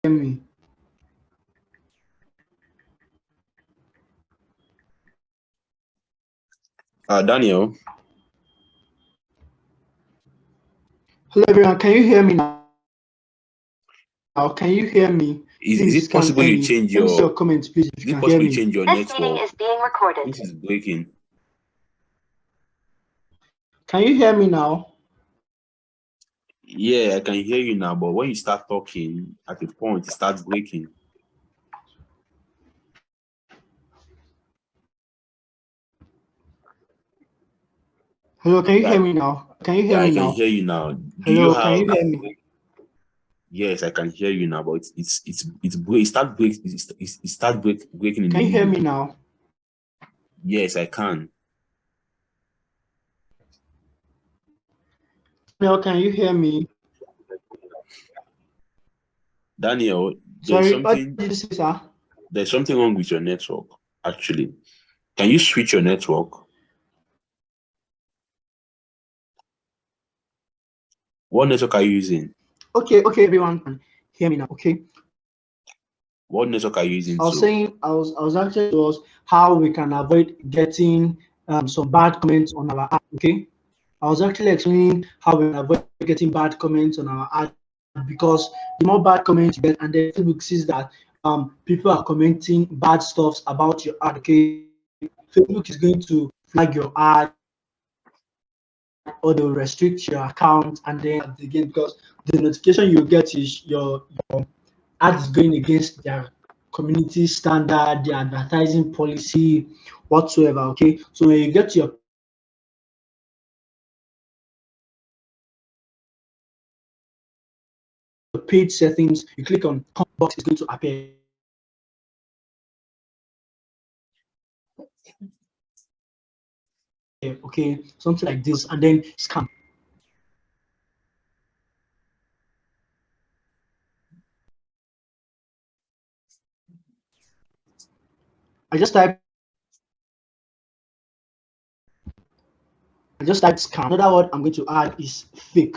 hear me? Daniel, Hello everyone, can you hear me now? Can you hear me? is Please, it can possible you change let me see your your comments, please, if is you it can hear possible you me. change your This meeting network? is being recorded. This is breaking. Can you hear me now? Yeah, I can hear you now, but when you start talking, at a point it starts breaking. Hello, can you Yeah, hear me now? Can you hear yeah, I me can now? hear you now. Do you Hello, can have? you hear me? Yes, I can hear you now, but it start breaking in the Can you hear middle. me now? Yes, I can. Hello, can you hear me? Daniel, Sorry, what did you say, sir? there's something wrong with your network, actually. Can you switch your network? What network are you using? Okay, everyone can hear me now. Okay, What network are you using I was to? saying, I was actually was how we can avoid getting some bad comments on our app. Okay, I was actually explaining how we can avoid getting bad comments on our ad, because the more bad comments you get, and then Facebook sees that people are commenting bad stuffs about your ad. Okay, Facebook is going to flag your ad, or they'll restrict your account, and then again, because the notification you get is your ad is going against their community standard, their advertising policy, whatsoever. Okay, so when you get to your page settings, you click on box, is going to appear. Okay, something like this, and then scam. I just type scam. Another word I'm going to add is fake.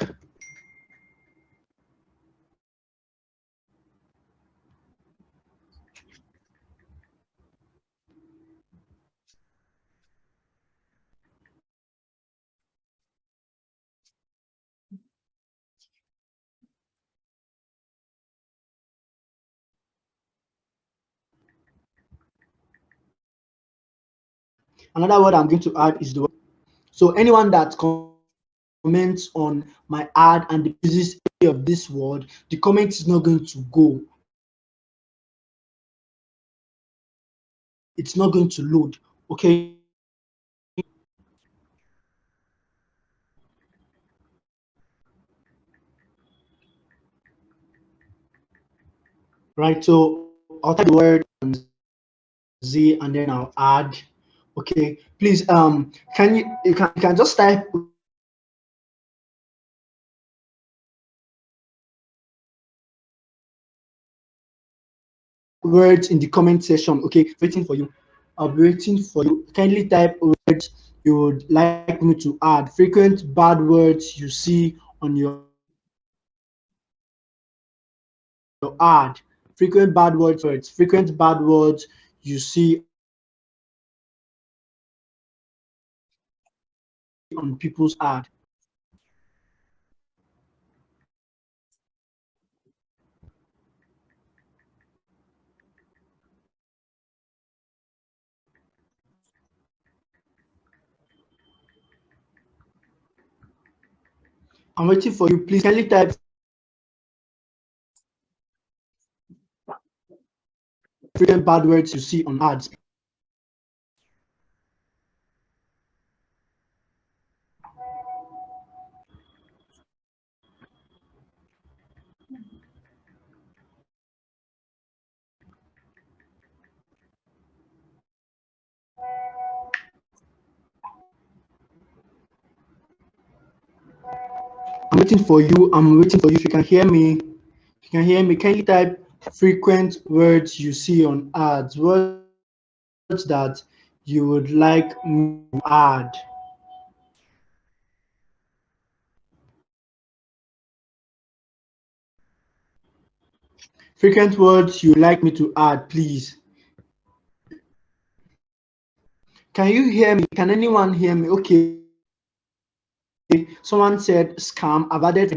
Another word I'm going to add is the word. So anyone that comments on my ad and uses any of this word, the comment is not going to go. It's not going to load. Okay. Right. So I'll type the word Z and then I'll add. Okay. Please can you can just type words in the comment section. Okay, waiting for you. I'll be waiting for you. Kindly type words you would like me to add. Frequent bad words you see on your ad. Frequent bad words you see on people's ad. I'm waiting for you. Please kindly type frequent bad words you see on ads. I'm waiting for you. I'm waiting for you. If you can hear me, kindly type frequent words you see on ads. Words that you would like me to add. frequent words you like me to add, please. Can you hear me? Can anyone hear me? Okay. Someone said scam. I've added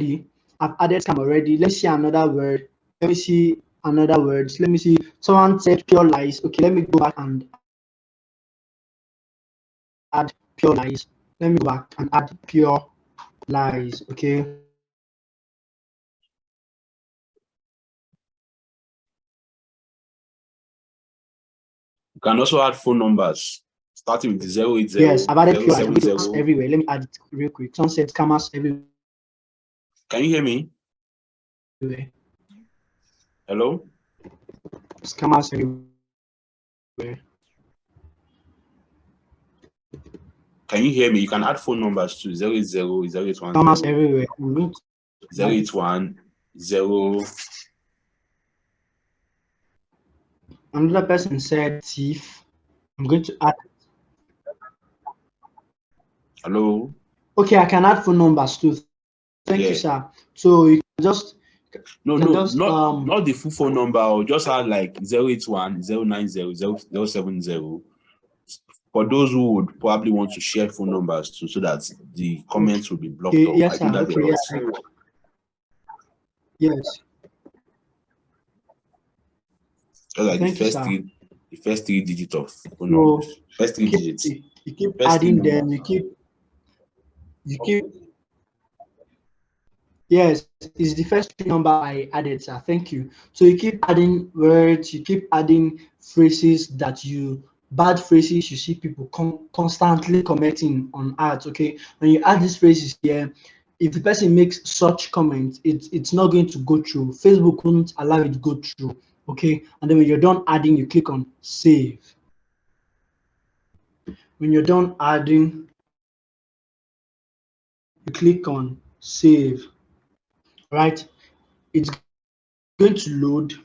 scam already. Let's see another word. Let me see another words. Let me see. Someone said pure lies. Okay, let me go back and add pure lies. Let me go back and add pure lies. Okay. You can also add phone numbers starting with 080. Yes, I've added pure lies 070. everywhere. Let me add it real quick. Someone said scammers everywhere. Can you hear me? Hello? Scammers everywhere. Can you hear me? You can add phone numbers to 080 0810 Scammers everywhere. 081 0. Another person said thief. I'm going to add. Hello? Okay, I can add phone numbers too. Thank you, sir. So you can just not the full phone number, or just add like 081 090 070. For those who would probably want to share phone numbers too, so that the comments will be blocked off. Yes, I think sir. that's Okay, yes. Like Thank you, sir. the first three digits of phone numbers. First three digits. You keep adding them. You keep. Yes, it's the first number I added, sir. Thank you. So you keep adding words. You keep adding phrases bad phrases you see people constantly commenting on ads. Okay, when you add these phrases here, if the person makes such comments, it's not going to go through. Facebook won't allow it to go through. Okay, and then when you're done adding, you click on save. When you're done adding, you click on save. Right, it's going to load.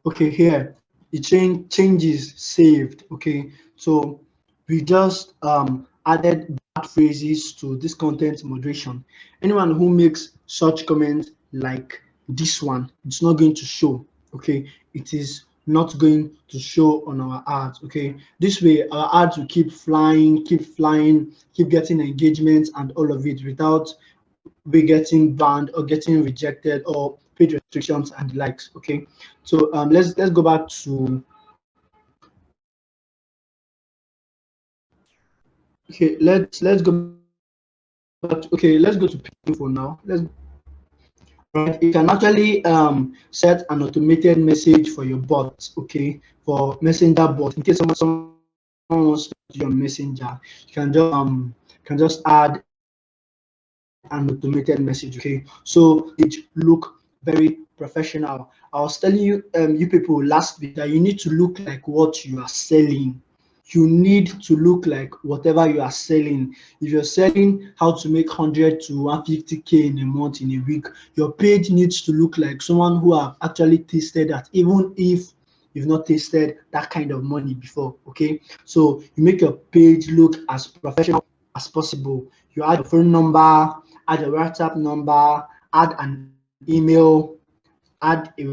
Okay, here it changes saved. Okay, so we just added bad phrases to this content moderation. Anyone who makes such comments like this one, it's not going to show. Okay, it is not going to show on our ads. Okay, this way our ads will keep flying, keep getting engagement and all of it without we getting banned or getting rejected or page restrictions and the likes. Okay, so let's go back to. Okay, let's go back to, okay, let's go to info now. Right, you can actually set an automated message for your bot. Okay, for messenger bot, in case someone wants to use your messenger, you can just add an automated message. Okay, so it look very professional. I was telling you you people last week that you need to look like what you are selling. You need to look like whatever you are selling. If you're selling how to make 100 to 150K in a month, in a week, your page needs to look like someone who have actually tasted that, even if you've not tasted that kind of money before. Okay, so you make your page look as professional as possible. You add your phone number, add your WhatsApp number, add an email, add a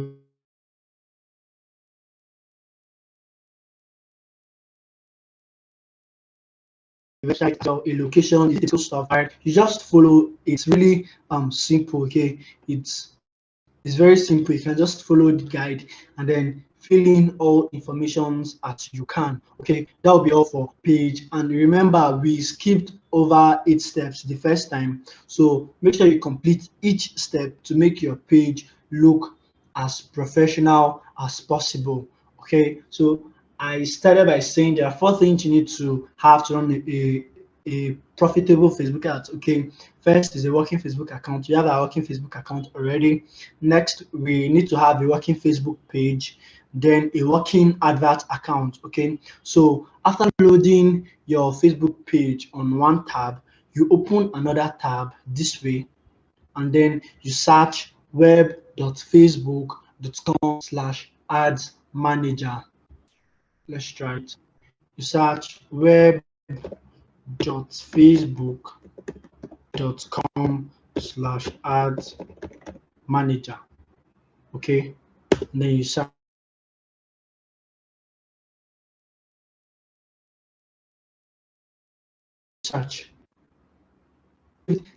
website or a location, digital stuff. Right? You just follow. It's really simple. Okay, it's very simple. You can just follow the guide and then fill in all informations as you can. Okay, that will be all for page. And remember, we skipped over 8 steps the first time, so make sure you complete each step to make your page look as professional as possible. Okay, so I started by saying there are 4 things you need to have to run a profitable Facebook ad. Okay, first is a working Facebook account. You have a working Facebook account already. Next, we need to have a working Facebook page, then a working advert account. Okay, so after loading your Facebook page on one tab, you open another tab this way, and then you search web.facebook.com/ads manager. Let's try it. You search web www.facebook.com/ads manager. Okay, and then you search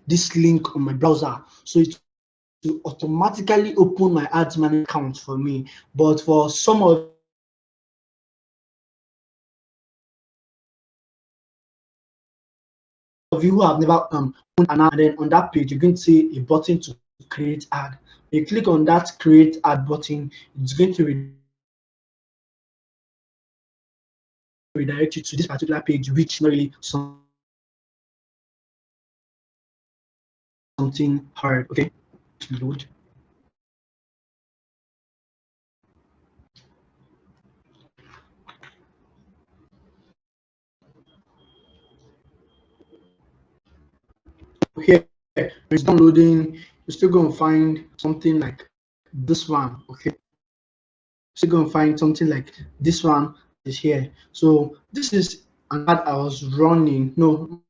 this link on my browser, so it will automatically open my ads manager account for me. But for some of you who have never opened an ad, and then on that page you're going to see a button to create ad. When you click on that create ad button, it's going to redirect you to this particular page, which not really something hard. Okay, load. Here, when it's downloading, you're still going to find something like this one. Okay, still going to find something like this one is here. So this is an ad I was running. No,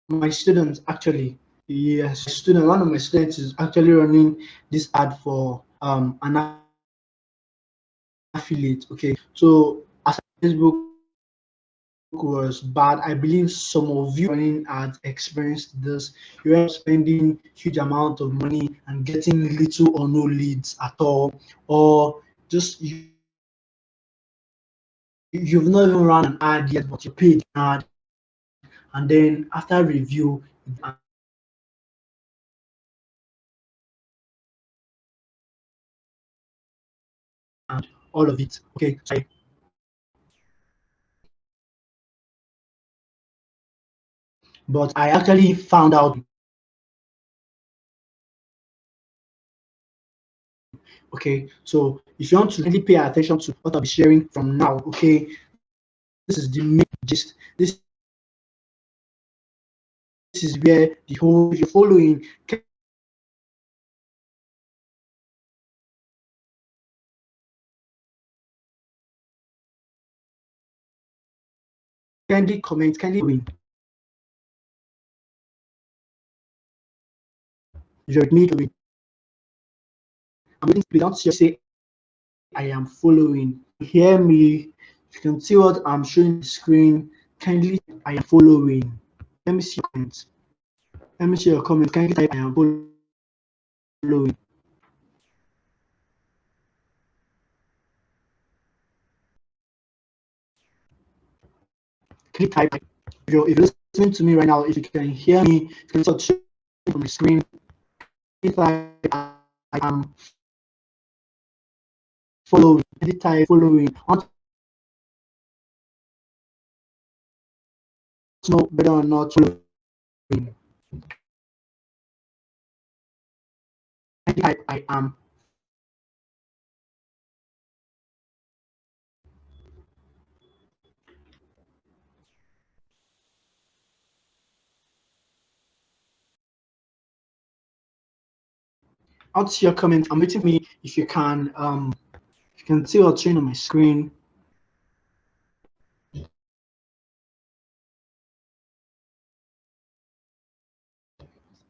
my students actually. Yes, student. One of my students is actually running this ad for an affiliate. Okay, so as Facebook was bad, I believe some of you running ads experienced this. You are spending huge amount of money and getting little or no leads at all, or just you've not even run an ad yet, but you paid an ad, and then after review and all of it. Okay, sorry. But I actually found out. Okay, so if you want to really pay attention to what I'll be sharing from now, okay, this is the main gist. This is where the whole you're following kindly comment, kindly win. You're me to win. I'm waiting to don't just say I am following. Hear me. You can see what I'm showing the screen. Kindly I am following. Let me see your comments. Let me see your comments. Kindly type I am following. Kindly type if you're listening to me right now, if you can hear me, if you can see on my screen, if I am following, kindly type following. I want to know whether or not following. Kindly type I am. I'll see your comment. I'm waiting for me if you can see what's showing on my screen. You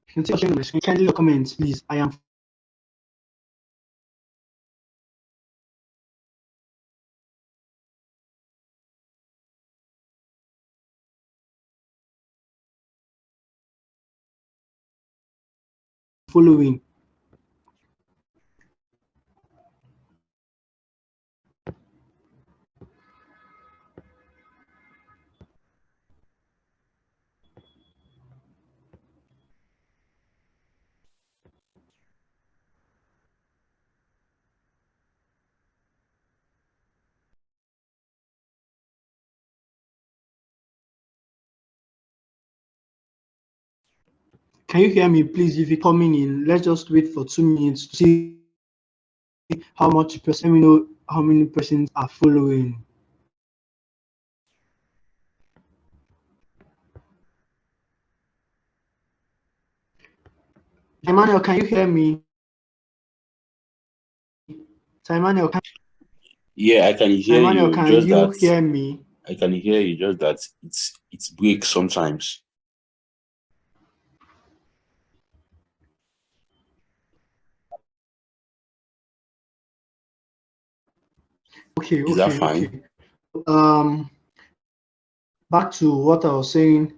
can see what's showing on my screen. Kindly your comments, please. I am following. Can you hear me, please? If you're coming in, let's just wait for 2 minutes to see how much percent we know how many persons are following. Emmanuel, can you hear me? Emmanuel, yeah, I can hear Emmanuel, you. can Just you that hear me? I can hear you, just that it breaks sometimes. Okay, Is that okay, fine? okay. Back to what I was saying.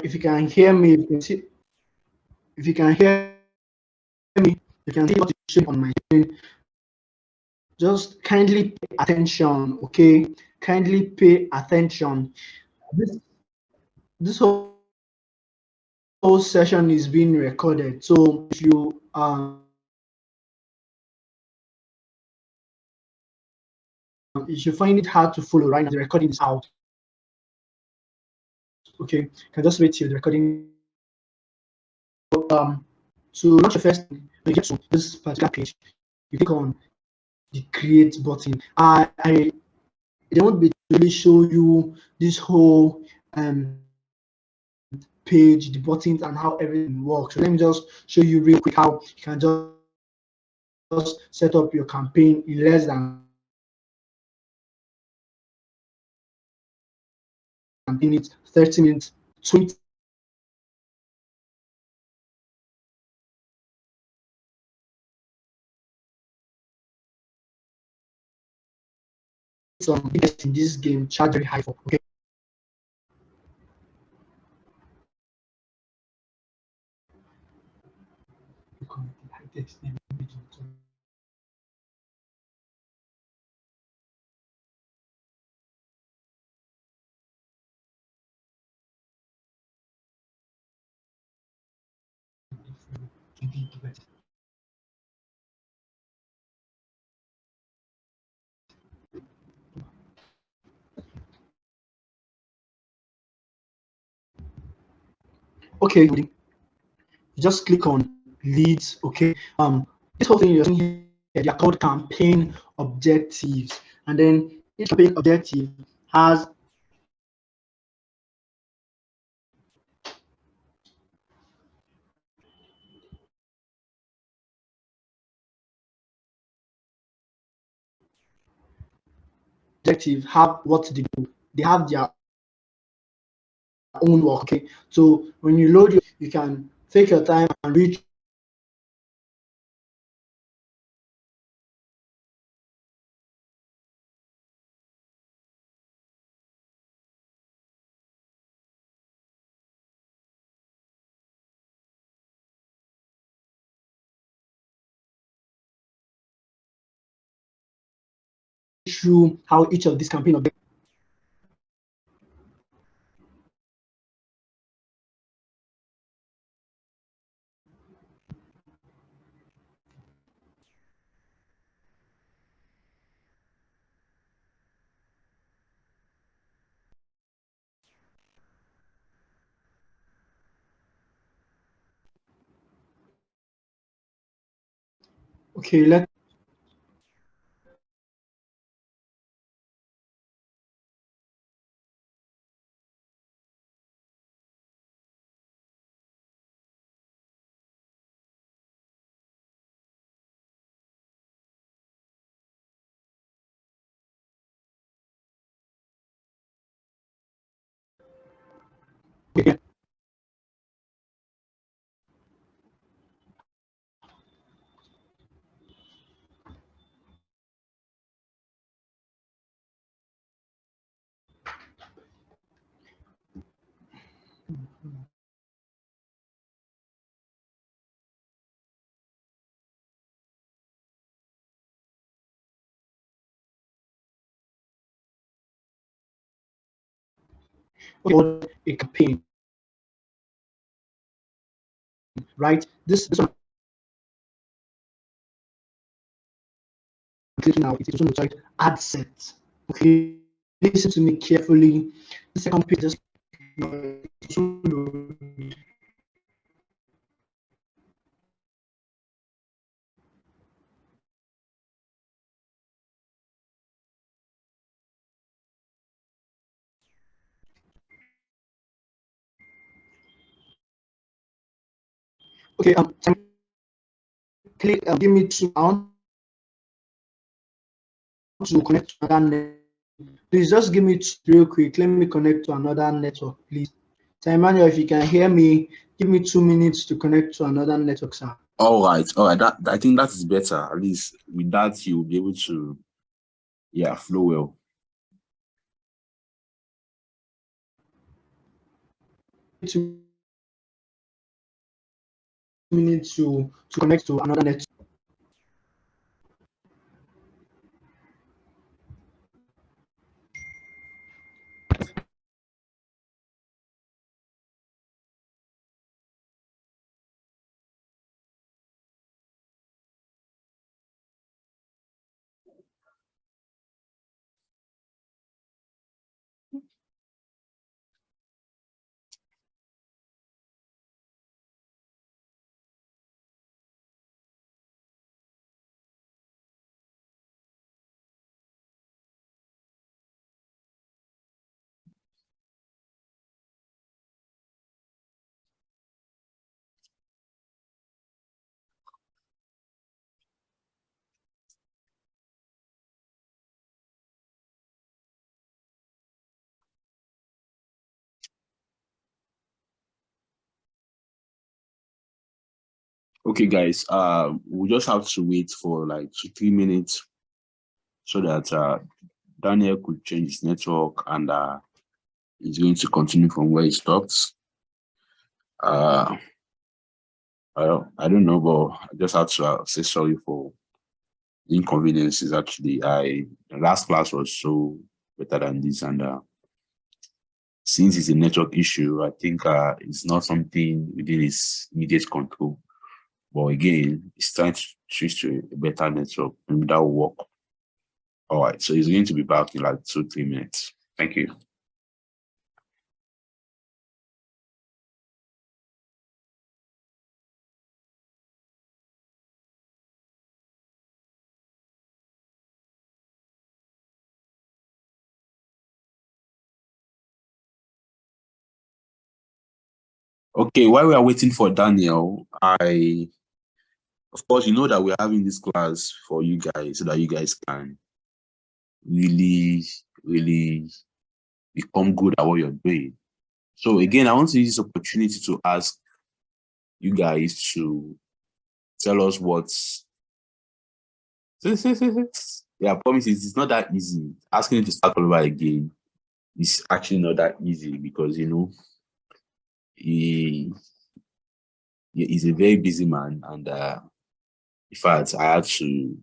If you can hear me, you can see. If you can hear me, you can see what is showing on my screen. Just kindly pay attention, okay? Kindly pay attention. This whole session is being recorded, so if you find it hard to follow right now, the recording is out. Okay, you can just wait till the recording. To launch your first, when you get to this particular page, you click on the create button. I they won't be really show you this whole page, the buttons, and how everything works. So let me just show you real quick how you can just set up your campaign in less than minutes, 30 minutes, 20 some in this game charge very high for. Okay. Okay, you just click on leads. Okay, this whole thing you're seeing here, they are called campaign objectives, and then each campaign objective has objective have what they do. They have their own work. Okay, so when you load, you can take your time and read. Through how each of these campaign objectives. Okay, let okay, a campaign, right? This one I'm clicking now, it is going to type ad set. Okay, listen to me carefully. The second page just okay. Click. Give me two. I want to connect to another Please just give me real quick. Let me connect to another network, please. So Emmanuel, if you can hear me, give me 2 minutes to connect to another network, sir. All right. That, I think that is better. At least with that, you'll be able to, flow well. 2 minutes to connect to another network. Okay, guys. We'll just have to wait for like 2-3 minutes so that Daniel could change his network and he's going to continue from where he stopped. I don't know, but I just have to say sorry for the inconveniences. Actually, the last class was so better than this, and since it's a network issue, I think it's not something within his immediate control. But again, it's trying to switch to a better network, and that will work. All right, so he's going to be back in like 2-3 minutes. Thank you. Okay, while we are waiting for Daniel, of course, you know that we're having this class for you guys so that you guys can really, really become good at what you're doing. So again, I want to use this opportunity to ask you guys to tell us what's yeah, I promise it's not that easy. Asking you to start all over again is actually not that easy because he's a very busy man, and in fact I had to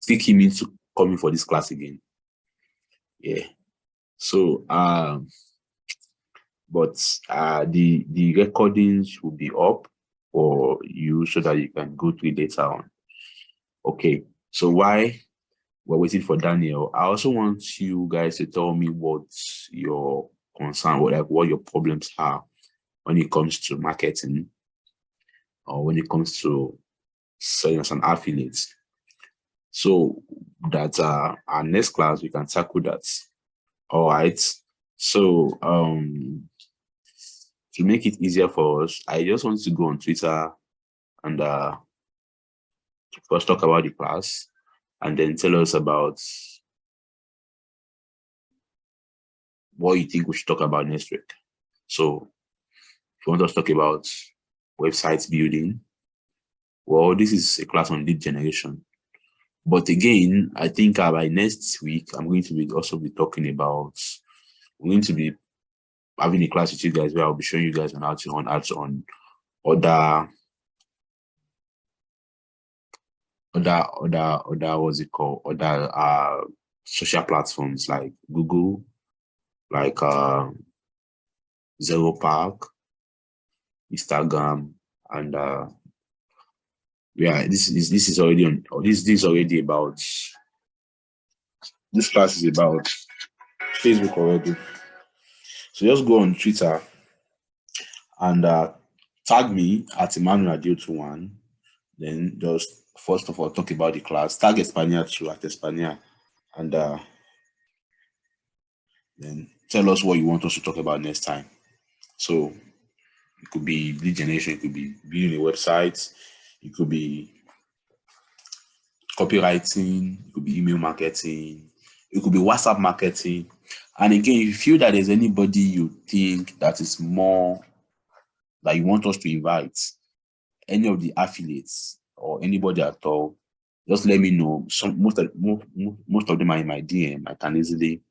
take him into coming for this class again. Yeah. So but the recordings will be up for you so that you can go through it later on. Okay. So why we're waiting for Daniel, I also want you guys to tell me what your concern, what your problems are when it comes to marketing or when it comes to selling as an affiliate. So that our next class we can tackle that. All right. So to make it easier for us, I just want to go on Twitter and first talk about the class and then tell us about what you think we should talk about next week. So if you want us to talk about website building, well, this is a class on lead generation. But again, I think by next week, I'm going to be talking about, we're going to be having a class with you guys where I'll be showing you guys on how to ads on other what's it called? Other social platforms like Google, like Zero Park, Instagram, and this is already on. This is already about. This class is about Facebook already. So just go on Twitter and tag me at Emmanuel Adio21. Then just first of all talk about the class. Tag Espania too at Espania, and then tell us what you want us to talk about next time. So it could be lead generation, it could be building a website, it could be copywriting, it could be email marketing, it could be WhatsApp marketing. And again, if you feel that there's anybody you think that is more that you want us to invite, any of the affiliates or anybody at all, just let me know. Most of them are in my DM. I can easily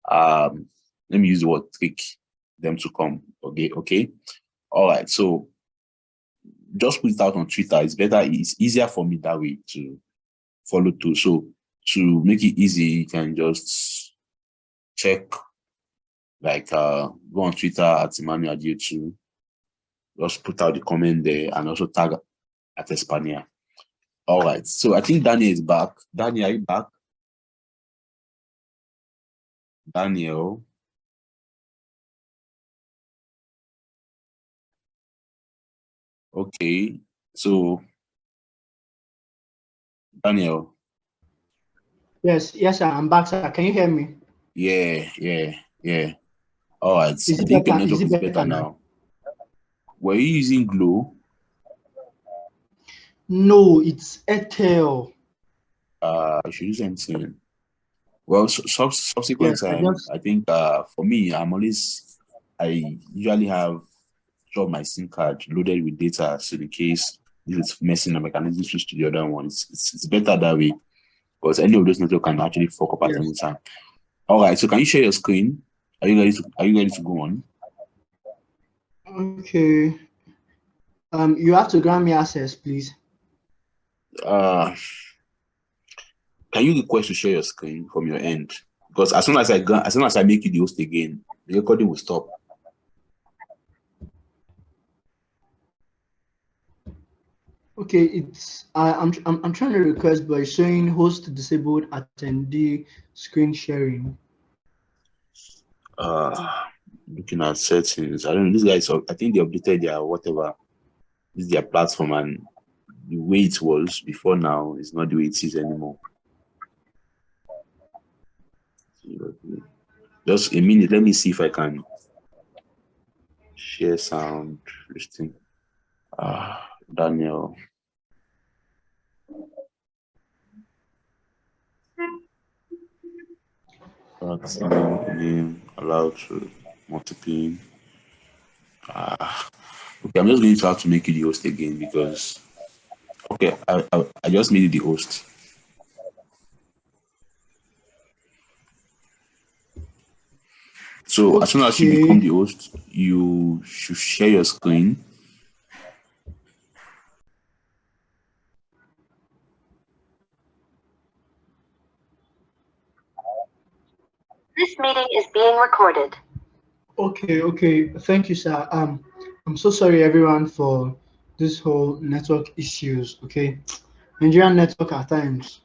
let me use the word trick them to come. Okay. All right. So just put it out on Twitter. It's better. It's easier for me that way to follow through. So to make it easy, you can just check, like go on Twitter at Emmanuel Adietu. Just put out the comment there and also tag at Espania. All right. So I think Daniel is back. Daniel, are you back? Daniel. Okay. So Daniel. Yes, sir. I'm back, sir. Can you hear me? Yeah. All right. I think your network is better now. Were you using Glo? No, it's Airtel. I should use MTN. Well, subsequent time, I think for me, I usually have my SIM card loaded with data, so in case this is messing up, I can easily switch to the other one. It's better that way, because any of those network can actually fuck up at any time. All right, so can you share your screen? Are you ready to go on? Okay. You have to grant me access, please. Can you request to share your screen from your end? Because as soon as I make you the host again, the recording will stop. Okay, I'm trying to request, but it's showing host disabled attendee screen sharing. Looking at settings, I don't know. These guys, I think they updated their whatever. This is their platform, and the way it was before now is not the way it is anymore. Just a minute. Let me see if I can share sound. Listing. Daniel. Name allowed to multiple. Okay, I'm just going to have to make you the host again because. Okay, I just made you the host. So as soon as you become the host, you should share your screen. This meeting is being recorded. Okay. Thank you, sir. I'm so sorry, everyone, for this whole network issues. Okay, Nigerian network at times,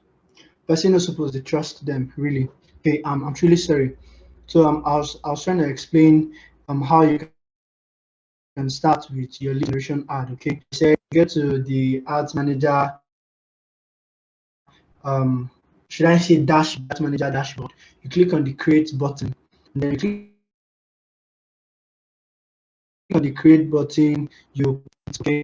person is supposed to trust them. Really. Okay. I'm truly sorry. So I was trying to explain how you can start with your lead generation ad. Okay. So get to the ads manager. Should I say ads manager dashboard? You click on the create button, and then you click on the create button. You okay.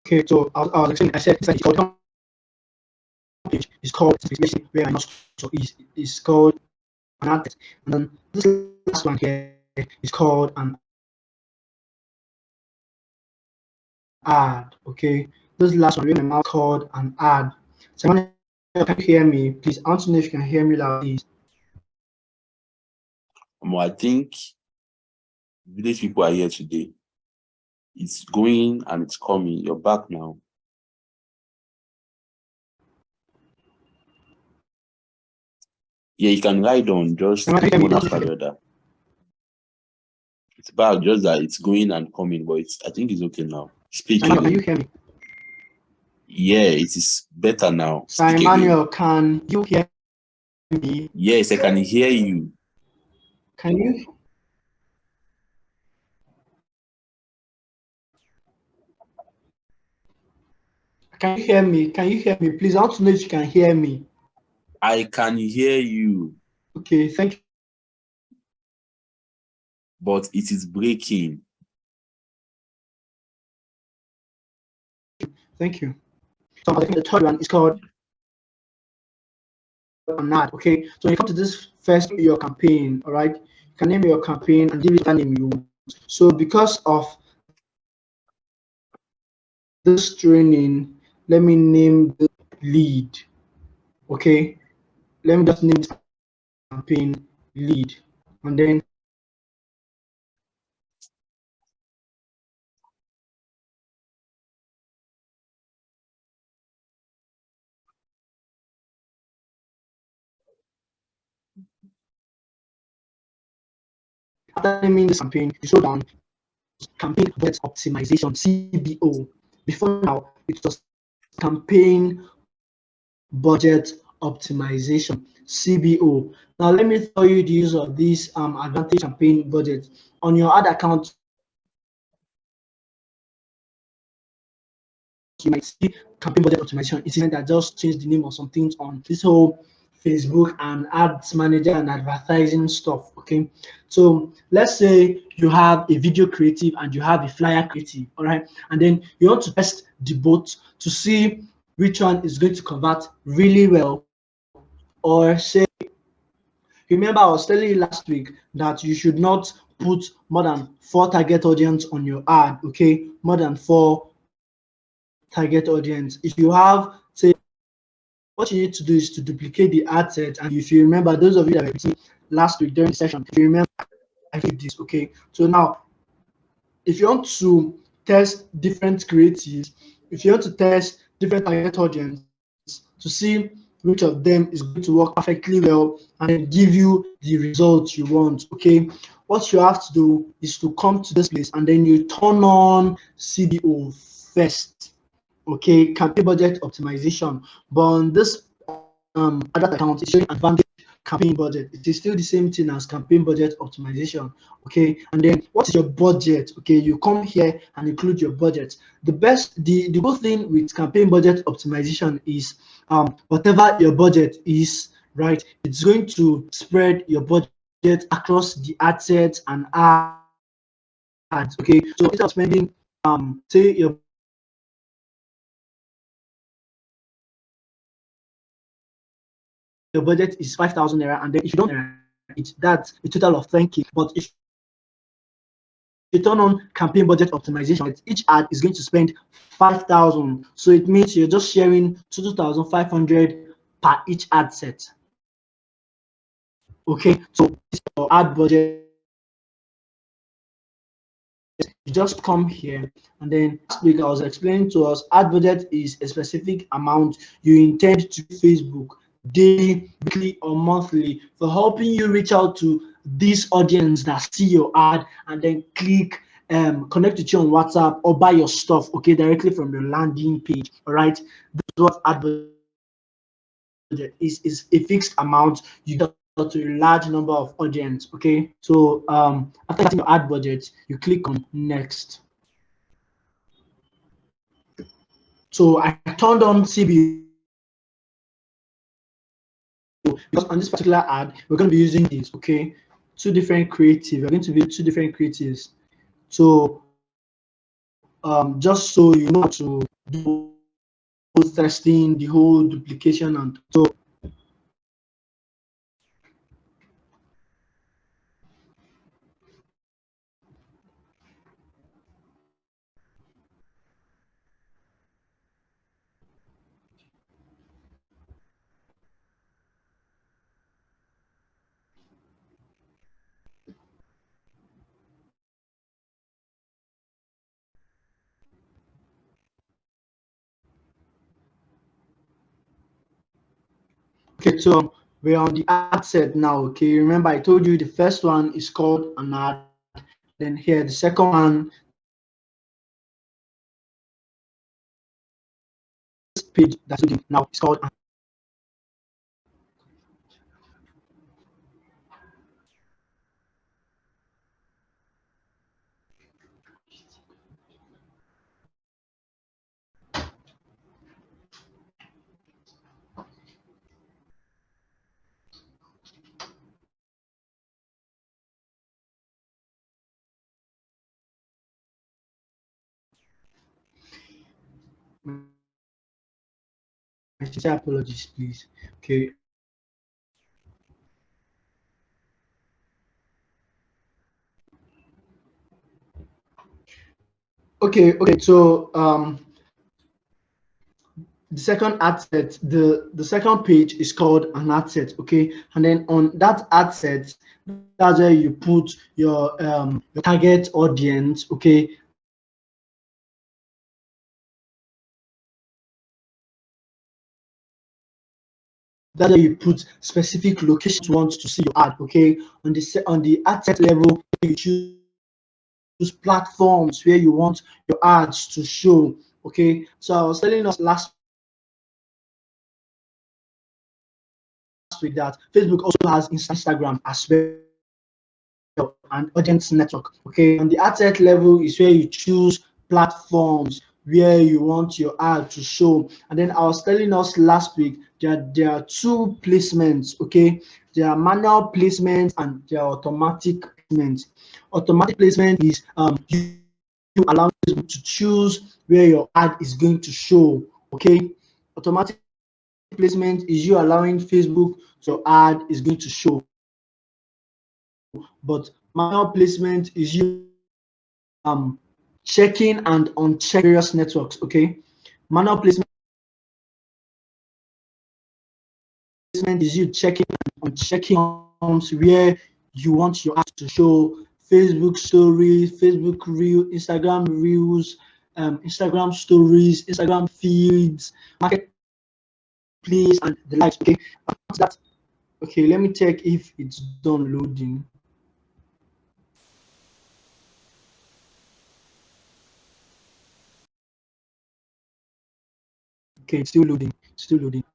Okay, so I said it's called page. It's called specification where I'm not so it's called an ad, and then this last one here is called an ad. Okay, this last one where I'm called an ad. Someone can you hear me, please? I want to know if you can hear me loud, please. I think village people are here today. It's going and it's coming. You're back now. Yeah, you can ride on just one after the other. It's bad, just that it's going and coming, but I think it's okay now. Speaking. Can you hear me? Yeah, it is better now. Sir Emmanuel, can you hear me? Yes, I can hear you. Can you? Can you hear me? Can you hear me? Please, I want to know if you can hear me. I can hear you. Okay, thank you. But it is breaking. Thank you. So I think the third one is called an ad. Okay, so when you come to this first your campaign, all right, you can name your campaign and give it a name you want. So because of this training, let me name the lead. Okay, let me just name this campaign lead, and then after naming this campaign, you show down campaign budget optimization (CBO). Before now, it was campaign budget optimization (CBO). Now let me tell you the use of this advantage campaign budget on your ad account. You might see campaign budget optimization. It's that just changed the name of some things on this whole Facebook and ads manager and advertising stuff. Okay, so let's say you have a video creative and you have a flyer creative, all right, and then you want to test the both to see which one is going to convert really well. Or say, remember I was telling you last week that you should not put more than 4 target audience on your ad. Okay, more than 4 target audience. If you have, say, what you need to do is to duplicate the ad set. And if you remember, those of you that were with me last week during the session, if you remember, I did this. Okay, so now if you want to test different creatives, if you want to test different target audience to see which of them is going to work perfectly well and then give you the results you want, okay, what you have to do is to come to this place and then you turn on CBO first. Okay, campaign budget optimization. But on this advert account, it's showing advantage campaign budget. It is still the same thing as campaign budget optimization. Okay, and then what is your budget? Okay, you come here and include your budget. The good thing with campaign budget optimization is whatever your budget is, right, it's going to spread your budget across the ad sets and ads. Okay, so instead of spending say your budget is 5,000 naira, and then if you don't, that's a total of 10k. But if you turn on campaign budget optimization, each ad is going to spend 5,000. So it means you're just sharing 2,500 per each ad set. Okay, so your ad budget. You just come here, and then last week I was explaining to us ad budget is a specific amount you intend to Facebook daily, weekly, or monthly for helping you reach out to this audience that see your ad and then click connect with you on WhatsApp or buy your stuff, okay, directly from the landing page. All right, this is what ad budget is a fixed amount you get to a large number of audience. Okay, so after getting your ad budget, you click on next. So I turned on CBO because on this particular ad we're going to be using these, okay, two different creatives. We're going to be two different creatives. So just so you know how to do testing, the whole duplication, and so okay, so we're on the ad set now. Okay, remember I told you the first one is called an ad, then here the second one page that's loading now is called. My sincere apologies, please. Okay. Okay. So the second ad set, the second page is called an ad set. Okay, and then on that ad set, that's where you put your target audience. Okay, that's where you put specific locations you want to see your ad. Okay, on the ad set level, you choose platforms where you want your ads to show. Okay, so I was telling us last week that Facebook also has Instagram as well, and audience network. Okay, on the ad set level is where you choose platforms where you want your ad to show. And then I was telling us last week that there are two placements. Okay, there are manual placements and there are automatic placements. Automatic placement is you allow Facebook to choose where your ad is going to show. Okay, automatic placement is you allowing Facebook your ad is going to show, but manual placement is you checking and unchecking various networks. Okay, manual placement is you checking and unchecking where you want your ad to show: Facebook stories, Facebook reel, Instagram reels, Instagram stories, Instagram feeds, marketplace, and the likes. Okay, that. Okay, let me check if it's done loading. Okay, it's still loading. Still loading.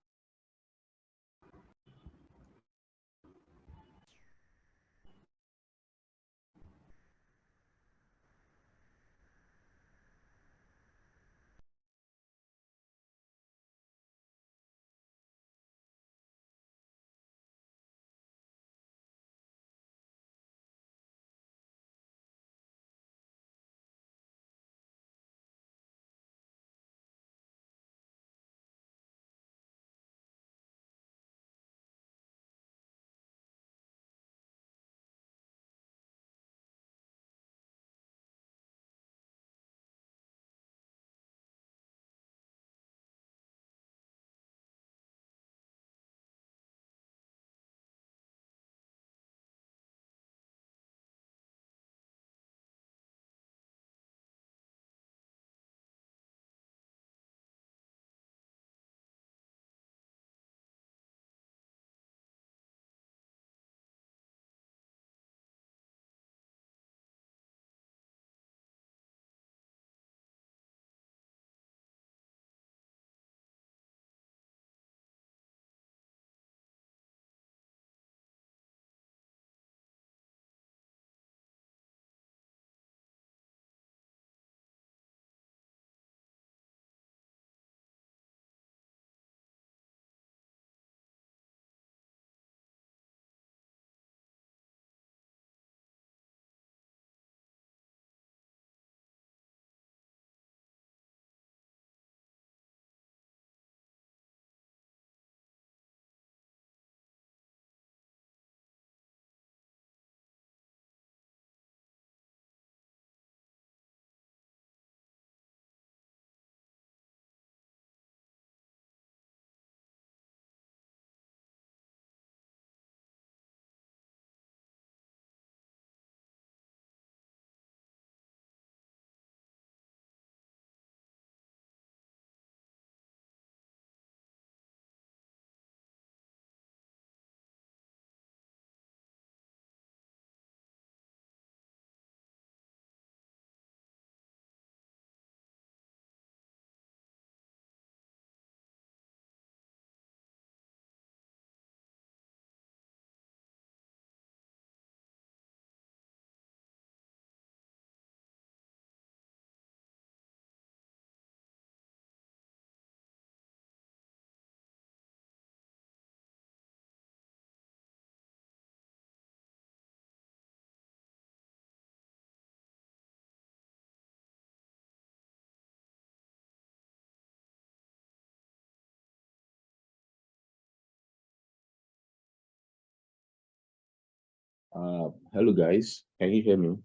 Hello guys, can you hear me?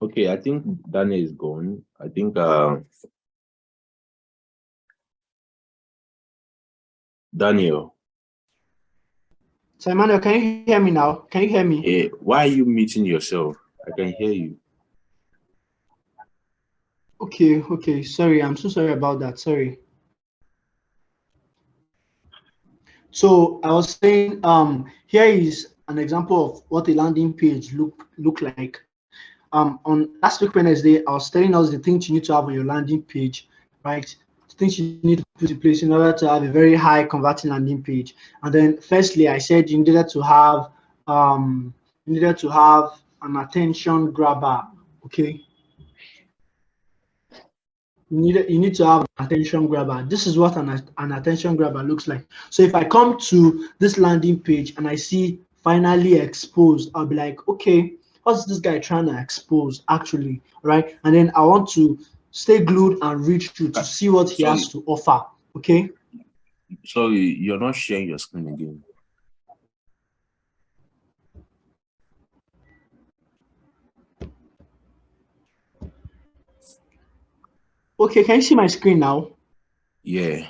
Okay, I think Daniel is gone. I think Daniel. So Emmanuel, can you hear me now? Can you hear me? Why are you muting yourself? I can hear you. Okay. Sorry, I'm so sorry about that. Sorry. So I was saying, here is an example of what a landing page look like. On last week Wednesday, I was telling us the things you need to have on your landing page, right? The things you need to put in place in order to have a very high converting landing page. And then, firstly, I said you needed to have an attention grabber. Okay, you need to have an attention grabber. This is what an attention grabber looks like. So if I come to this landing page and I see finally exposed, I'll be like, okay, what's this guy trying to expose actually, right? And then I want to stay glued and read through to see what he has to offer. Okay. Sorry, you're not sharing your screen again. Okay, can you see my screen now? Yeah.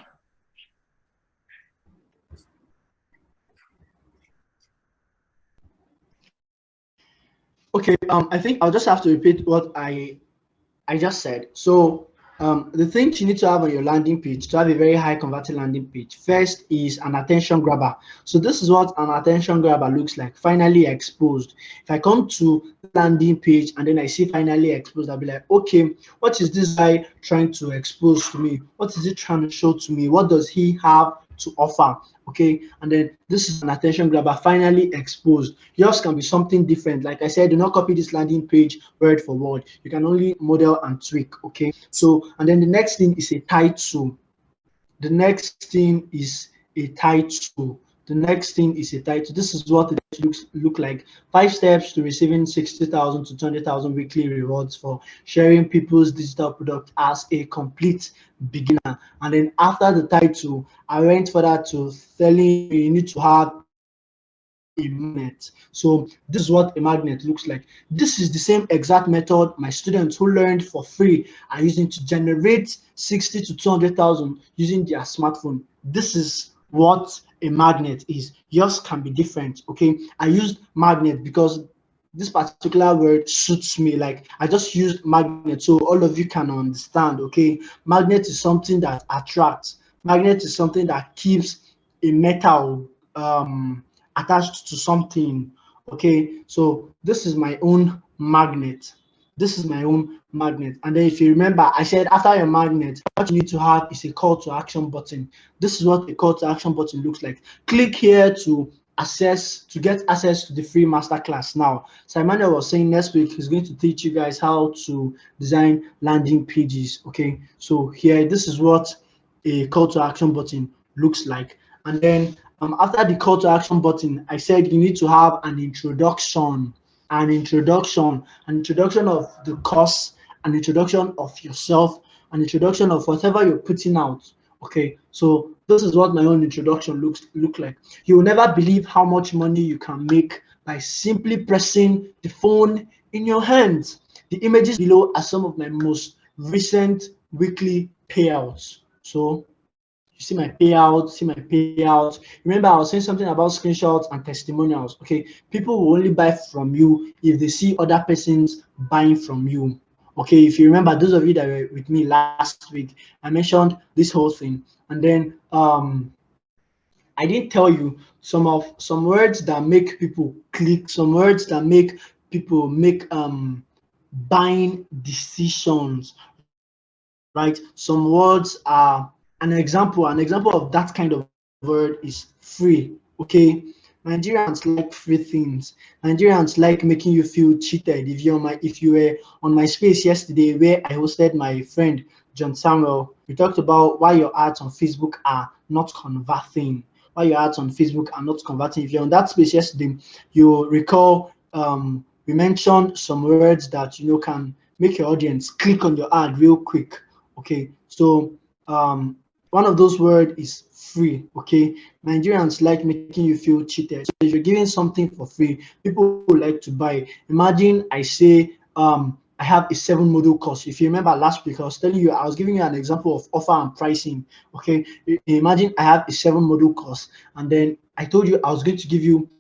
Okay, I think I'll just have to repeat what I just said. So the things you need to have on your landing page to have a very high converting landing page, first is an attention grabber. So this is what an attention grabber looks like, finally exposed. If I come to landing page and then I see finally exposed, I'll be like, okay, what is this guy trying to expose to me? What is he trying to show to me? What does he have to offer? Okay, and then this is an attention grabber, finally exposed. Yours can be something different. Like I said, do not copy this landing page word for word. You can only model and tweak. Okay, so and then the next thing is a title. The next thing is a title. The next thing is a title. This is what it look like. 5 steps to receiving 60,000 to 20,000 weekly rewards for sharing people's digital product as a complete beginner. And then after the title, I went further to telling you need to have a magnet. So this is what a magnet looks like. This is the same exact method my students who learned for free are using to generate 60 to 200,000 using their smartphone. This is what a magnet is. Yours can be different. Okay, I used magnet because this particular word suits me. Like I just used magnet so all of you can understand. Okay, magnet is something that attracts. Magnet is something that keeps a metal attached to something. Okay, so this is my own magnet. This is my own magnet. And then if you remember, I said after your magnet, what you need to have is a call to action button. This is what the call to action button looks like. Click here to get access to the free masterclass now. So Emmanuel was saying next week he's going to teach you guys how to design landing pages. Okay, so here this is what a call to action button looks like. And then after the call to action button, I said you need to have an introduction of the course, an introduction of yourself, an introduction of whatever you're putting out. Okay, so this is what my own introduction look like. You will never believe how much money you can make by simply pressing the phone in your hands. The images below are some of my most recent weekly payouts. So you see my payouts. Remember, I was saying something about screenshots and testimonials. Okay, people will only buy from you if they see other persons buying from you. Okay, if you remember, those of you that were with me last week, I mentioned this whole thing, and then I didn't tell you some words that make people click, some words that make people make buying decisions, right? Some words are an example of that kind of word is free. Okay, Nigerians like free things. Nigerians like making you feel cheated. If you were on my space yesterday where I hosted my friend John Samuel, we talked about why your ads on Facebook are not converting. Why your ads on Facebook are not converting. If you're on that space yesterday, you recall we mentioned some words that can make your audience click on your ad real quick. Okay, so One of those words is free. Okay, Nigerians like making you feel cheated. So if you're giving something for free, people would like to buy. Imagine I say I have a 7 module course. If you remember last week, I was telling you, I was giving you an example of offer and pricing. Okay, imagine I have a 7 module course, and then I told you I'm going to give you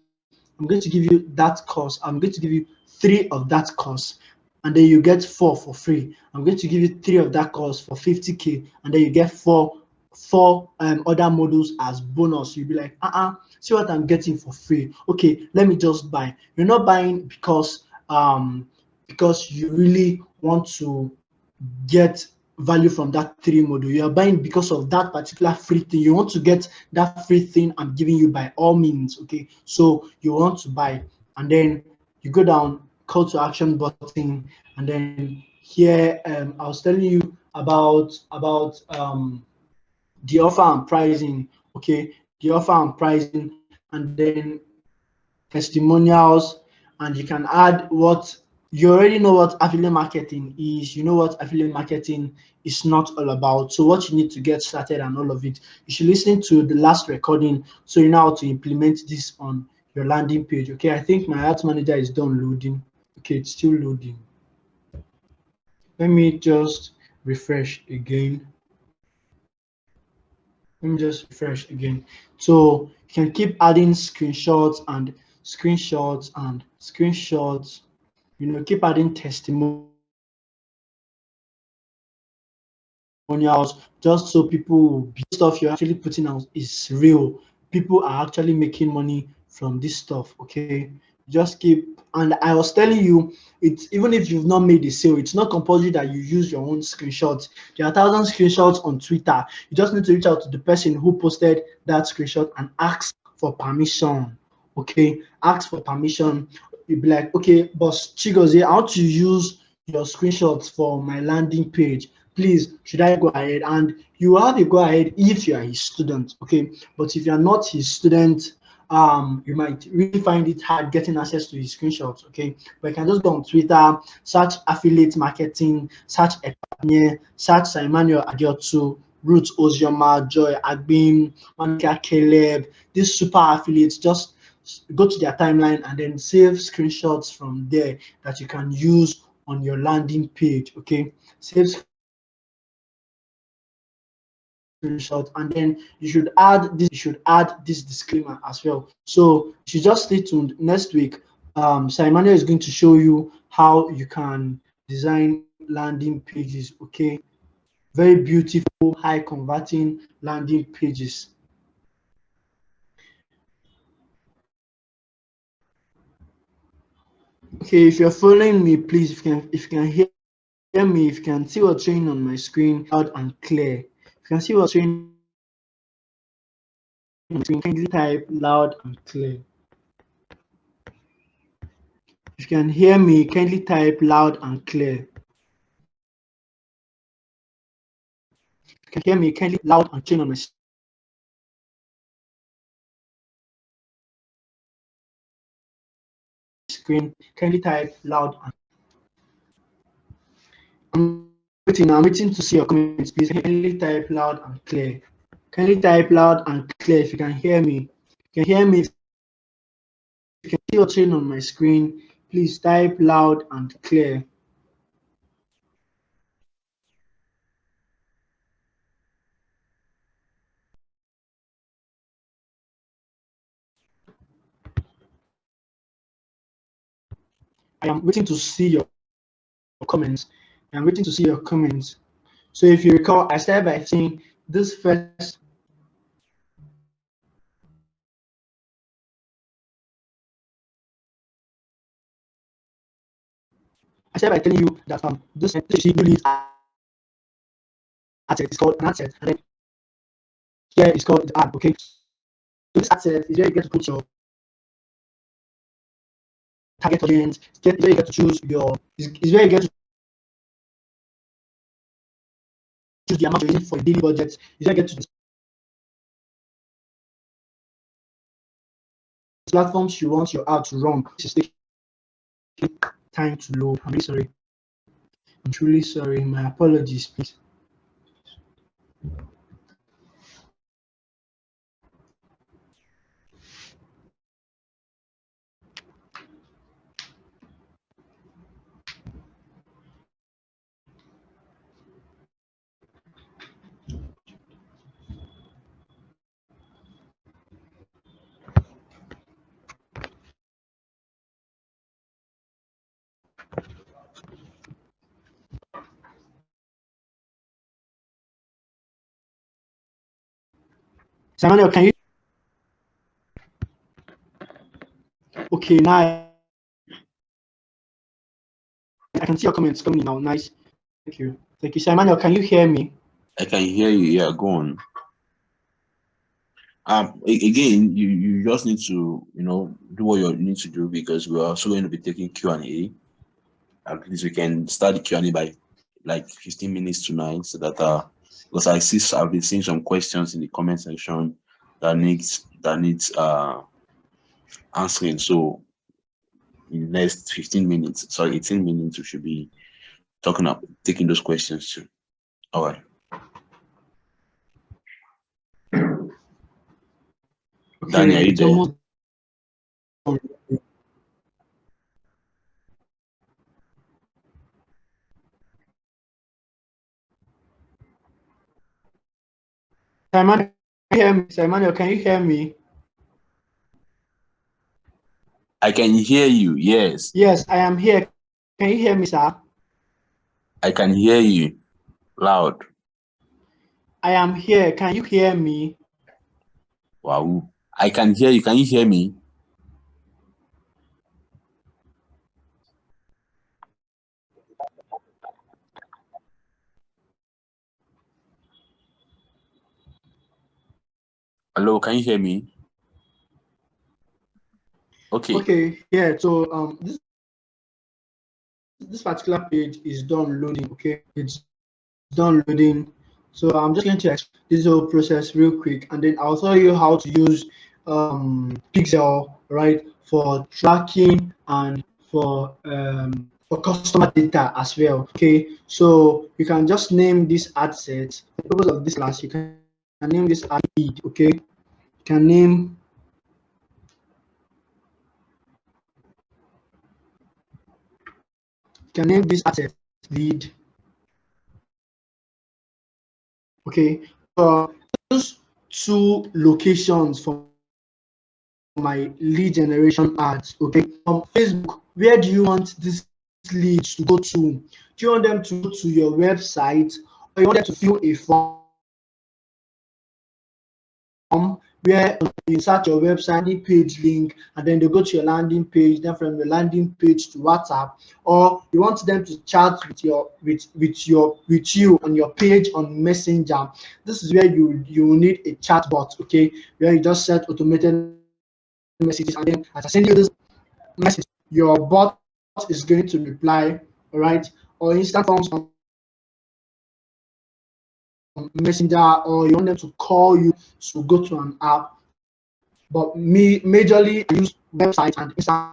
that course. I'm going to give you 3 of that course, and then you get 4 for free. I'm going to give you 3 of that course for 50K, and then you get four other modules as bonus. You'll be like, see what I'm getting for free. Okay, let me just buy. You're not buying because you really want to get value from that 3 module. You are buying because of that particular free thing. You want to get that free thing I'm giving you by all means. Okay, so you want to buy, and then you go down call to action button, and then here I was telling you about the offer and pricing. Okay, the offer and pricing, and then testimonials, and you can add what you already know what affiliate marketing is. You know what affiliate marketing is not all about. So what you need to get started and all of it. You should listen to the last recording so you know how to implement this on your landing page. Okay, I think my ads manager is done loading. Okay, it's still loading. Let me just refresh again. Let me just refresh again. So you can keep adding screenshots and screenshots and screenshots. You know, keep adding testimonials just so people will be stuff you're actually putting out is real. People are actually making money from this stuff. Okay, just keep. And I was telling you, it's even if you've not made a sale, it's not compulsory that you use your own screenshots. There are 1,000 screenshots on Twitter. You just need to reach out to the person who posted that screenshot and ask for permission. Okay, ask for permission. You'll be like, okay, boss Chigozie, I want to use your screenshots for my landing page. Please, should I go ahead? And you have a go ahead if you are his student. Okay, but if you are not his student, you might really find it hard getting access to his screenshots. Okay, but you can just go on Twitter, search affiliate marketing, search Epanye, search Emmanuel Adiotu, Ruth Ozioma, Joy Agbin, Monica Caleb, these super affiliates. Just go to their timeline and then save screenshots from there that you can use on your landing page. Okay, save screenshot, and then you should add this disclaimer as well. So you should just stay tuned. Next week Simon is going to show you how you can design landing pages. Okay, very beautiful, high converting landing pages. Okay, if you're following me, please, if you can hear me, if you can see what's showing on my screen loud and clear. If you can see what's showing on my screen, kindly type loud and clear. If you can hear me, kindly type loud and clear. If you can hear me, kindly loud and clear on my screen, kindly type loud and I'm waiting to see your comments, please. Kindly type loud and clear. Kindly type loud and clear if you can hear me. If you can hear me, if you can see what's showing on my screen, please type loud and clear. I am waiting to see your comments. I am waiting to see your comments. So if you recall, I started by saying this first. I started by telling you that this really asset is called an asset, and then here is called the ad. Okay, so this asset is where you get to put your target audience. Is where you get to choose your. Is where you get to choose the amount you need for a daily budget. Is where you get to platforms you want your ad to run. This is taking time to load. I'm really sorry. I'm truly sorry. My apologies, please. Emmanuel, can you? Okay, now I can see your comments coming in now. Nice. Thank you. Thank you. So Emmanuel, can you hear me? I can hear you. Yeah, go on. Again, you just need to, do what you need to do, because we're also going to be taking Q&A. At least we can start the Q&A by like 15 minutes to 9, so that because I've been seeing some questions in the comment section that needs answering. So in the next 18 minutes, we should be taking those questions too. All right. Okay, Daniel, are you there? Emmanuel, can you hear me? Emmanuel, can you hear me? I can hear you. Yes. Yes, I am here. Can you hear me, sir? I can hear you loud. I am here. Can you hear me? Wow. I can hear you. Can you hear me? Hello, can you hear me? Okay. Okay, yeah. So this particular page is done loading. Okay, it's done loading. So I'm just going to explain this whole process real quick, and then I'll tell you how to use Pixel, right, for tracking and for customer data as well. Okay, so you can just name this ad set. For the purpose of this class, you can name this ad lead. Okay, you can name this asset lead. Okay, those two locations for my lead generation ads. Okay, on Facebook, where do you want these leads to go to? Do you want them to go to your website, or you want them to fill a form where you insert your website landing page link, and then they go to your landing page, then from your landing page to WhatsApp? Or you want them to chat with you on your page on Messenger? This is where you need a chat bot, okay, where you just set automated messages, and then as I send you this message, your bot is going to reply, all right? Or instant forms on Messenger, or you want them to call you to go to an app. But majorly I use websites and instant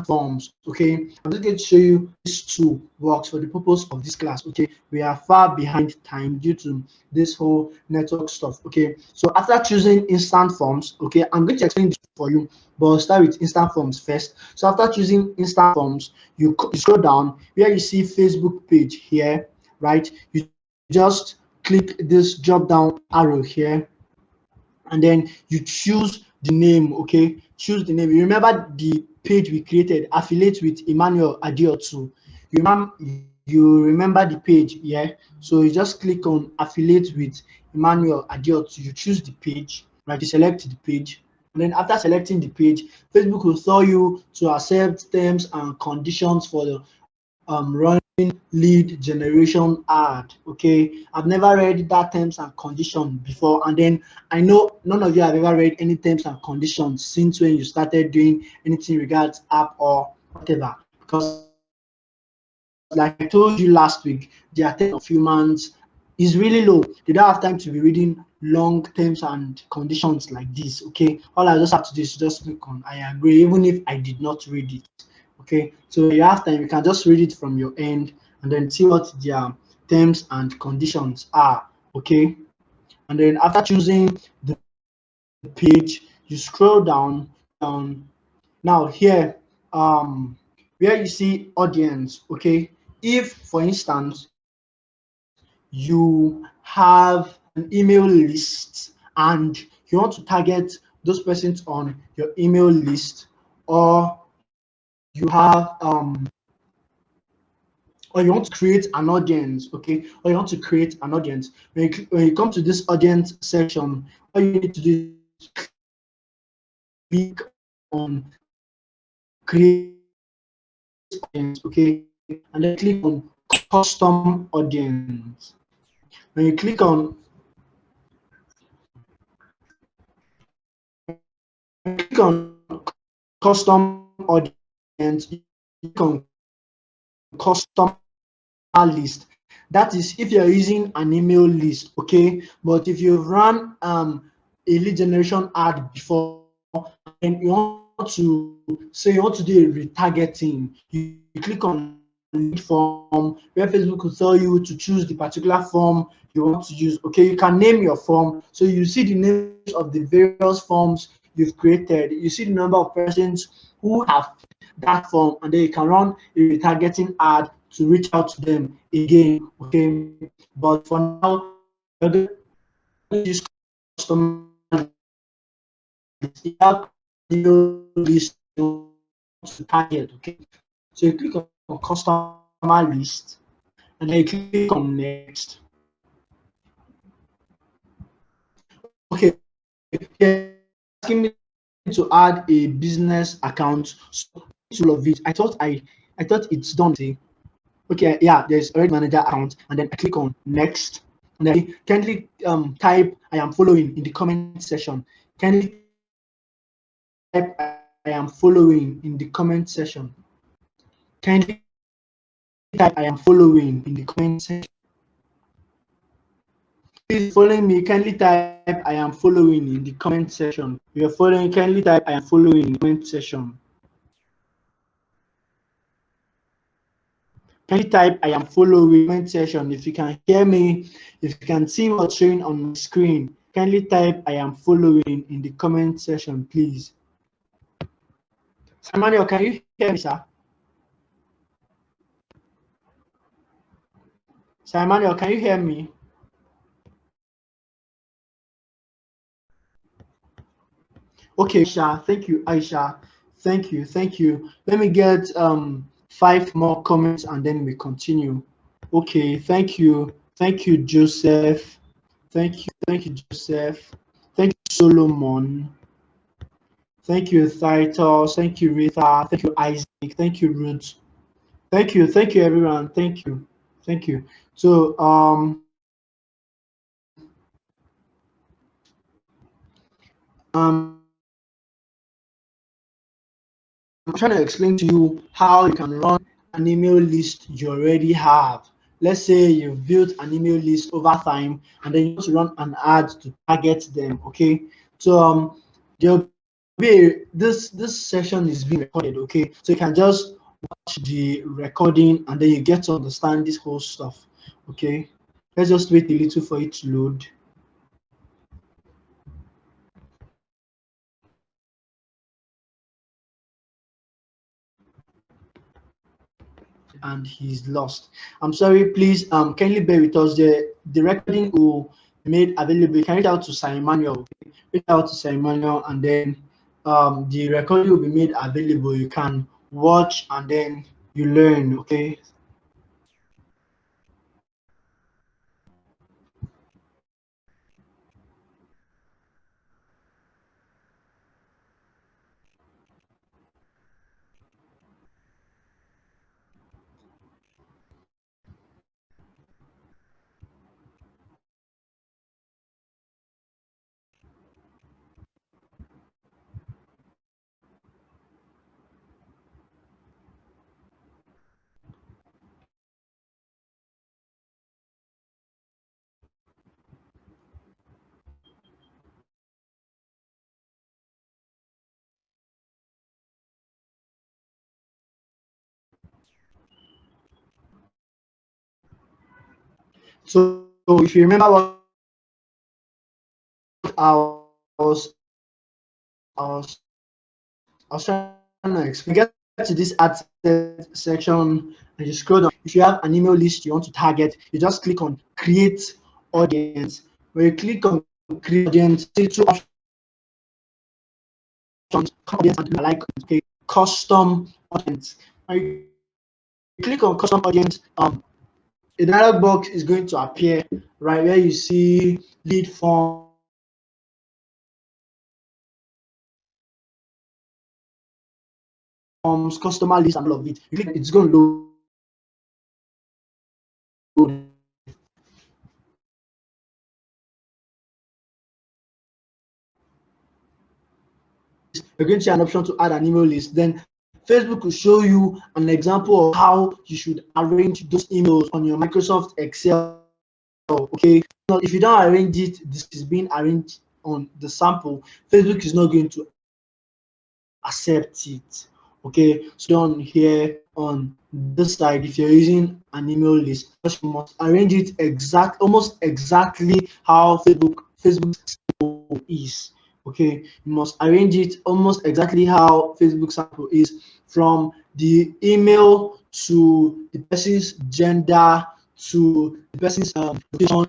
forms. Okay, I'm just going to show you these two works for the purpose of this class. Okay, we are far behind time due to this whole network stuff. Okay, so after choosing instant forms, okay, I'm going to explain this for you, but I'll start with instant forms first. So after choosing instant forms, you scroll down where you see Facebook page here, right? You just click this drop down arrow here, and then you choose the name. Okay, choose the name. You remember the page we created, affiliate with Emmanuel Adiotu. You remember the page, yeah? So you just click on affiliate with Emmanuel Adiotu. You choose the page, right? You select the page, and then after selecting the page, Facebook will tell you to accept terms and conditions for the running lead generation ad. Okay, I've never read that terms and condition before, and then I know none of you have ever read any terms and conditions since when you started doing anything regards app or whatever, because like I told you last week, the attention of humans is really low. They don't have time to be reading long terms and conditions like this. Okay, all I just have to do is just click on I agree, even if I did not read it. Okay, so you have time, you can just read it from your end and then see what their terms and conditions are. Okay, and then after choosing the page, you scroll down. Now here, where you see audience. Okay, if for instance you have an email list and you want to target those persons on your email list, or you have or you want to create an audience, okay, or you want to create an audience. When you come to this audience section, all you need to do is click on create audience, okay, and then click on custom audience. When you click on custom audience, you click on custom list. That is if you're using an email list, okay. But if you've run a lead generation ad before and you want to say you want to do a retargeting, you click on lead form where Facebook will tell you to choose the particular form you want to use. Okay, you can name your form, so you see the names of the various forms you've created. You see the number of persons who have that form, and then you can run a retargeting ad to reach out to them again. Okay, but for now, we're going to use customer list to target. Okay, so you click on customer list and then you click on next. Okay, here asking me to add a business account. So of it, I thought it's done. See, okay, yeah, there's already manager account, and then I click on next, and then kindly type I am following in the comment section. Kindly type I am following in the comment section. Kindly type I am following in the comment section. Please following me, kindly type I am following in the comment section. If you're following, kindly type I am following in the comment section. Kindly type I am following comment section. If you can hear me, if you can see what's showing on my screen, kindly type I am following in the comment section, please. Emmanuel, can you hear me, sir? Sir Emmanuel, can you hear me? Okay, Aisha, thank you, Aisha. Thank you. Let me get 5 more comments and then we continue. Okay, thank you, Joseph. Thank you, Joseph. Thank you, Solomon. Thank you, Titus. Thank you, Rita. Thank you, Isaac. Thank you, Ruth. Thank you, everyone. Thank you. So I'm trying to explain to you how you can run an email list you already have. Let's say you've built an email list over time and then you want to run an ad to target them. Okay, so there'll be this session is being recorded. Okay, so you can just watch the recording and then you get to understand this whole stuff. Okay, let's just wait a little for it to load. And he's lost. I'm sorry, please kindly bear with us. The recording will be made available. You can reach out to Sir Emmanuel. Reach out to Sir Emmanuel, and then the recording will be made available. You can watch and then you learn. Okay. So if you remember what I was trying to explain, get to this ad section and you scroll down. If you have an email list you want to target, you just click on create audience. When you click on create audience, see 2 options: audience and like, okay, custom audience. When you click on custom audience, a dialog box is going to appear right where you see lead form forms, customer list, and all of it. You click, it's going to load. You're going to see an option to add an email list. Then Facebook will show you an example of how you should arrange those emails on your Microsoft Excel. Okay, now if you don't arrange it, this is being arranged on the sample, Facebook is not going to accept it. Okay, so down here on this side, if you're using an email list, you must arrange it almost exactly how Facebook's sample is. Okay, you must arrange it almost exactly how Facebook sample is, from the email to the person's gender to the person's location.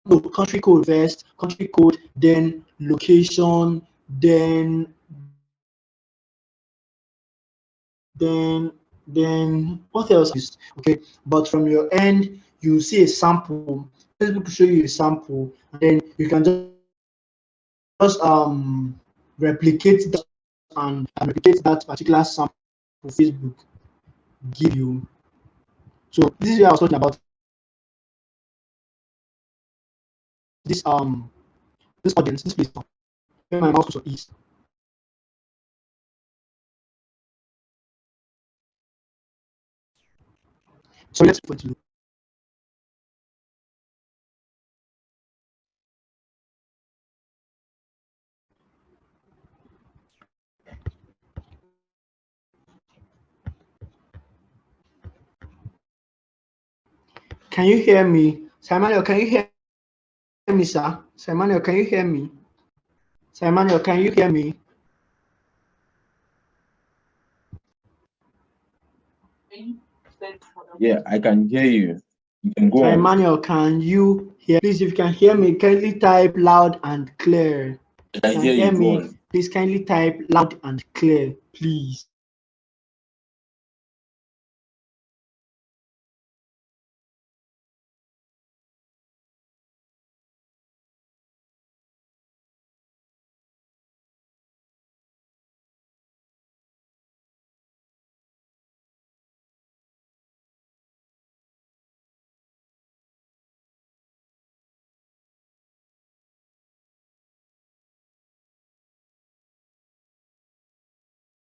No, country code first, country code, then location, then what else? Okay, but from your end, you see a sample. Facebook will show you a sample, and then you can just replicate that and replicate that particular sample Facebook give you. So this is what I was talking about. This audience, this place where my mouse cursor is. So let's put it. Can you hear me? Simon, can you hear me, sir? Simon, can you hear me? Simon, can you hear me? Yeah, I can hear you. You can go on. Emmanuel, can you hear? Please, if you can hear me, kindly type loud and clear. I can hear you. Me, please kindly type loud and clear, please.